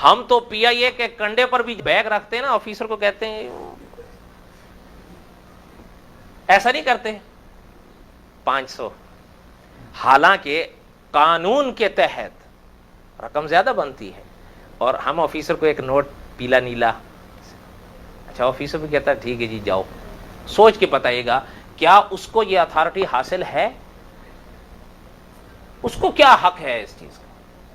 ہم تو پی آئی اے کے کنڈے پر بھی بیگ رکھتے ہیں نا، آفیسر کو کہتے ہیں ایسا نہیں کرتے 500، حالانکہ قانون کے تحت رقم زیادہ بنتی ہے، اور ہم آفیسر کو ایک نوٹ پیلا نیلا، اچھا آفیسر بھی کہتا ہے ٹھیک ہے جی جاؤ، سوچ کے بتائیے گا کیا اس کو یہ اتھارٹی حاصل ہے؟ اس کو کیا حق ہے اس چیز کا؟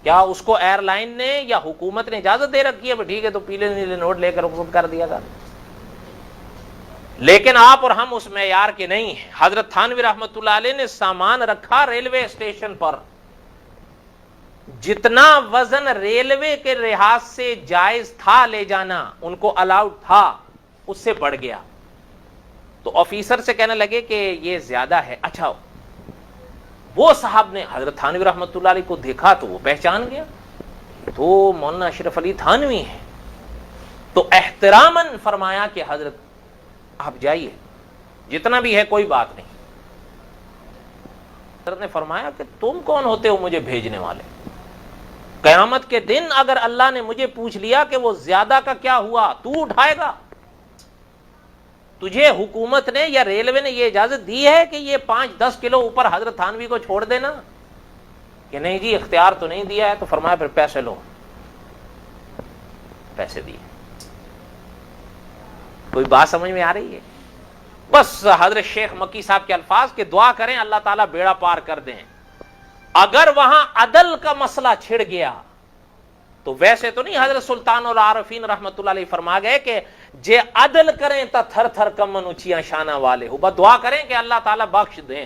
کیا اس کو ایئر لائن نے یا حکومت نے اجازت دے رکھی ہے ٹھیک ہے تو پیلے نیلے نوٹ لے کر حکم کر دیا گا؟ لیکن آپ اور ہم اس معیار کے نہیں ہیں۔ حضرت تھانوی رحمت اللہ علیہ نے سامان رکھا ریلوے اسٹیشن پر، جتنا وزن ریلوے کے لحاظ سے جائز تھا لے جانا ان کو الاؤڈ تھا، اس سے بڑھ گیا، تو آفیسر سے کہنے لگے کہ یہ زیادہ ہے۔ اچھا وہ صاحب نے حضرت تھانوی رحمت اللہ علیہ کو دیکھا تو وہ پہچان گیا، تو مولانا اشرف علی تھانوی ہے، تو احتراماً فرمایا کہ حضرت آپ جائیے جتنا بھی ہے کوئی بات نہیں۔ حضرت نے فرمایا کہ تم کون ہوتے ہو مجھے بھیجنے والے؟ قیامت کے دن اگر اللہ نے مجھے پوچھ لیا کہ وہ زیادہ کا کیا ہوا، تو اٹھائے گا؟ تجھے حکومت نے یا ریلوے نے یہ اجازت دی ہے کہ یہ 5-10 کلو اوپر حضرت تھانوی کو چھوڑ دینا؟ کہ نہیں جی اختیار تو نہیں دیا ہے۔ تو فرمایا پھر پیسے لو، پیسے دیے۔ کوئی بات سمجھ میں آ رہی ہے؟ بس حضرت شیخ مکی صاحب کے الفاظ کہ دعا کریں اللہ تعالیٰ بیڑا پار کر دیں۔ اگر وہاں عدل کا مسئلہ چھڑ گیا تو ویسے تو نہیں، حضرت سلطان العارفین رحمت اللہ علیہ فرما گئے کہ جے عدل کریں تا تھر تھر کمن اچیاں شانہ والے ہو، بس دعا کریں کہ اللہ تعالیٰ بخش دیں۔